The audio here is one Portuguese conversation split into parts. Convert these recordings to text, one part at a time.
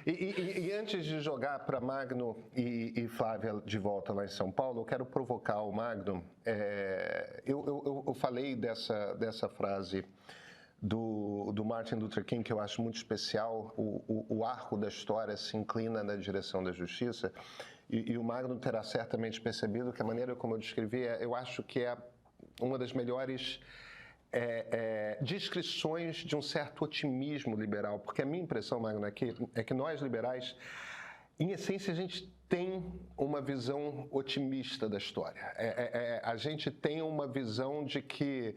E antes de jogar para Magno e Flávia de volta lá em São Paulo, eu quero provocar o Magno. Eu falei dessa frase do Martin Luther King, que eu acho muito especial. O arco da história se inclina na direção da justiça. E o Magno terá certamente percebido que a maneira como eu descrevi, eu acho que é uma das melhores descrições de um certo otimismo liberal. Porque a minha impressão, Magno, é que nós liberais, em essência, a gente tem uma visão otimista da história. A gente tem uma visão de que,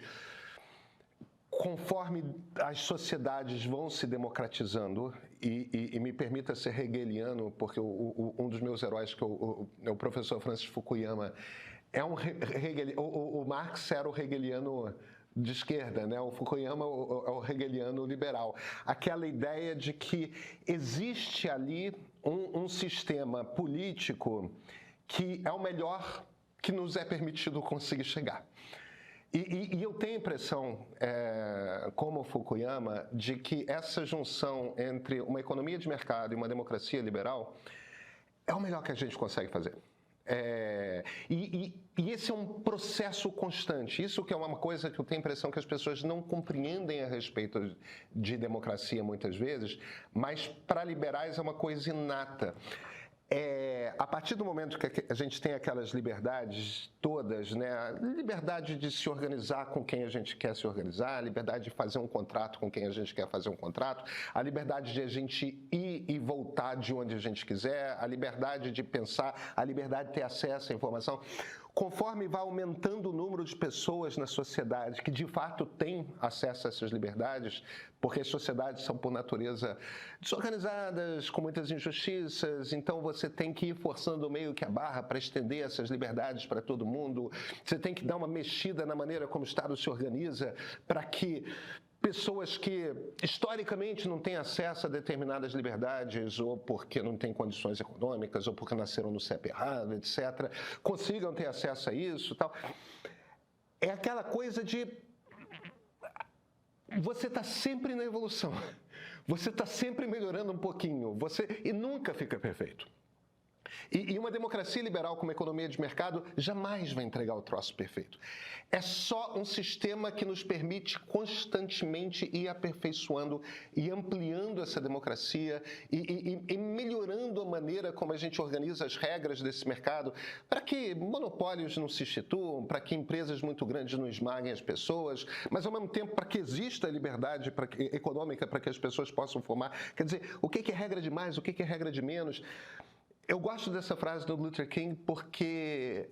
conforme as sociedades vão se democratizando, e me permita ser hegeliano, porque um dos meus heróis, que é o professor Francis Fukuyama, o Marx era o hegeliano de esquerda, né? O Fukuyama é o hegeliano liberal. Aquela ideia de que existe ali um sistema político que é o melhor que nos é permitido conseguir chegar. E eu tenho a impressão, como Fukuyama, de que essa junção entre uma economia de mercado e uma democracia liberal é o melhor que a gente consegue fazer. E esse é um processo constante. Isso que é uma coisa que eu tenho a impressão que as pessoas não compreendem a respeito de democracia muitas vezes, mas para liberais é uma coisa inata. A partir do momento que a gente tem aquelas liberdades todas, né? A liberdade de se organizar com quem a gente quer se organizar, a liberdade de fazer um contrato com quem a gente quer fazer um contrato, a liberdade de a gente ir e voltar de onde a gente quiser, a liberdade de pensar, a liberdade de ter acesso à informação. Conforme vai aumentando o número de pessoas na sociedade que de fato têm acesso a essas liberdades, porque as sociedades são por natureza desorganizadas, com muitas injustiças, então você tem que ir forçando meio que a barra para estender essas liberdades para todo mundo, você tem que dar uma mexida na maneira como o Estado se organiza para que pessoas que historicamente não têm acesso a determinadas liberdades, ou porque não têm condições econômicas, ou porque nasceram no CEP errado, etc., consigam ter acesso a isso e tal. É aquela coisa de você está sempre na evolução, você está sempre melhorando um pouquinho, e nunca fica perfeito. E uma democracia liberal com uma economia de mercado jamais vai entregar o troço perfeito. É só um sistema que nos permite constantemente ir aperfeiçoando e ampliando essa democracia e melhorando a maneira como a gente organiza as regras desse mercado para que monopólios não se instituam, para que empresas muito grandes não esmaguem as pessoas, mas ao mesmo tempo para que exista a liberdade econômica para que as pessoas possam formar. Quer dizer, o que é regra de mais, o que é regra de menos? Eu gosto dessa frase do Luther King porque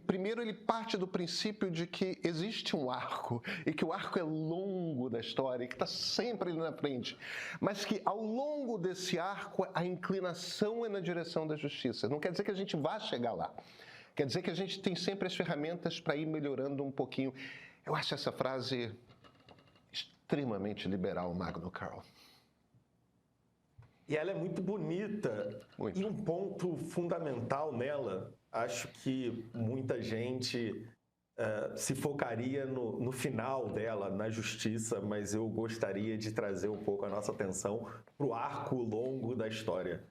primeiro ele parte do princípio de que existe um arco e que o arco é longo da história e que está sempre ali na frente, mas que ao longo desse arco a inclinação é na direção da justiça. Não quer dizer que a gente vá chegar lá, quer dizer que a gente tem sempre as ferramentas para ir melhorando um pouquinho. Eu acho essa frase extremamente liberal, Magno Carl. E ela é muito bonita. Muito. E um ponto fundamental nela, acho que muita gente se focaria no final dela, na justiça, mas eu gostaria de trazer um pouco a nossa atenção para o arco longo da história.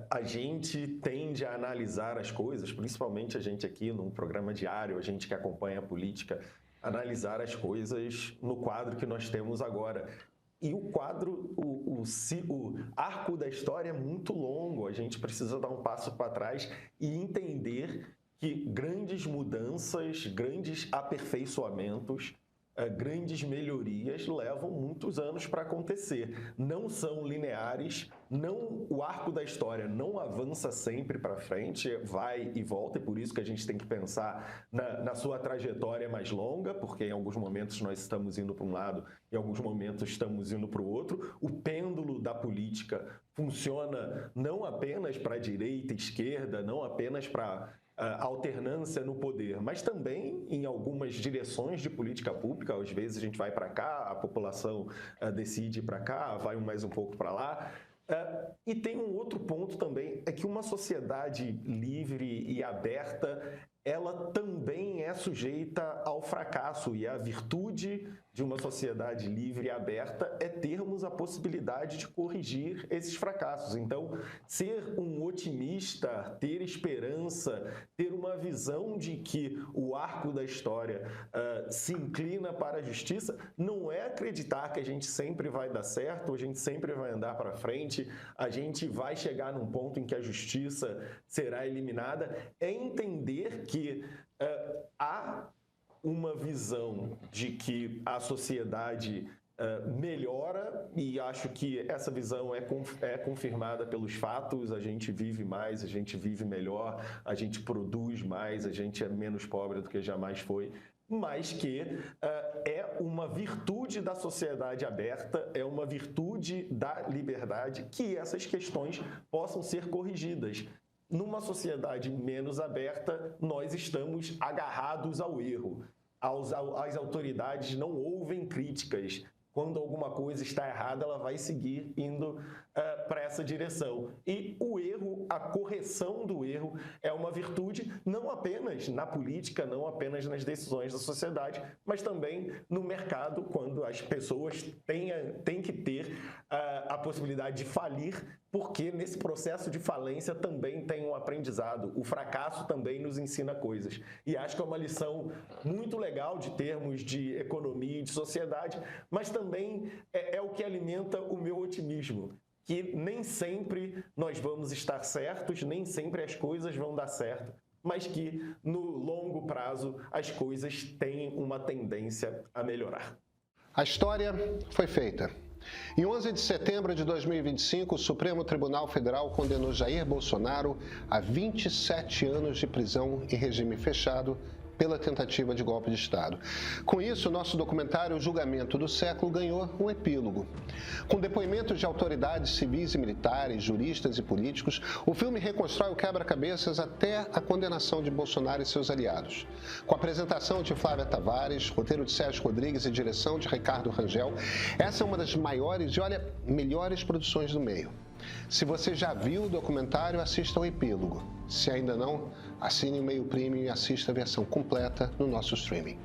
A gente tende a analisar as coisas, principalmente a gente aqui num programa diário, a gente que acompanha a política, analisar as coisas no quadro que nós temos agora. E o quadro, o arco da história é muito longo, a gente precisa dar um passo para trás e entender que grandes mudanças, grandes aperfeiçoamentos, grandes melhorias levam muitos anos para acontecer. Não são lineares, o arco da história não avança sempre para frente, vai e volta, e por isso que a gente tem que pensar na sua trajetória mais longa, porque em alguns momentos nós estamos indo para um lado, em alguns momentos estamos indo para o outro. O pêndulo da política funciona não apenas para a direita e esquerda, não apenas para alternância no poder, mas também em algumas direções de política pública. Às vezes a gente vai para cá, a população decide ir para cá, vai mais um pouco para lá. E tem um outro ponto também, é que uma sociedade livre e aberta, ela também é sujeita ao fracasso, e a virtude de uma sociedade livre e aberta é termos a possibilidade de corrigir esses fracassos. Então, ser um otimista, ter esperança, ter uma visão de que o arco da história se inclina para a justiça, não é acreditar que a gente sempre vai dar certo, a gente sempre vai andar para frente, a gente vai chegar num ponto em que a justiça será eliminada, é entender que há uma visão de que a sociedade melhora, e acho que essa visão é confirmada pelos fatos. A gente vive mais, a gente vive melhor, a gente produz mais, a gente é menos pobre do que jamais foi, mas que é uma virtude da sociedade aberta, é uma virtude da liberdade que essas questões possam ser corrigidas. Numa sociedade menos aberta, nós estamos agarrados ao erro. As autoridades não ouvem críticas. Quando alguma coisa está errada, ela vai seguir indo para essa direção. E o erro, a correção do erro, é uma virtude não apenas na política, não apenas nas decisões da sociedade, mas também no mercado, quando as pessoas têm que ter a possibilidade de falir, porque nesse processo de falência também tem um aprendizado. O fracasso também nos ensina coisas. E acho que é uma lição muito legal de termos de economia e de sociedade, mas também é o que alimenta o meu otimismo. Que nem sempre nós vamos estar certos, nem sempre as coisas vão dar certo, mas que no longo prazo as coisas têm uma tendência a melhorar. A história foi feita. Em 11 de setembro de 2025, o Supremo Tribunal Federal condenou Jair Bolsonaro a 27 anos de prisão em regime fechado pela tentativa de golpe de Estado. Com isso, nosso documentário O Julgamento do Século ganhou um epílogo. Com depoimentos de autoridades civis e militares, juristas e políticos, o filme reconstrói o quebra-cabeças até a condenação de Bolsonaro e seus aliados. Com a apresentação de Flávia Tavares, roteiro de Sérgio Rodrigues e direção de Ricardo Rangel, essa é uma das maiores e, melhores produções do meio. Se você já viu o documentário, assista ao epílogo. Se ainda não, assine o Meio Premium e assista a versão completa no nosso streaming.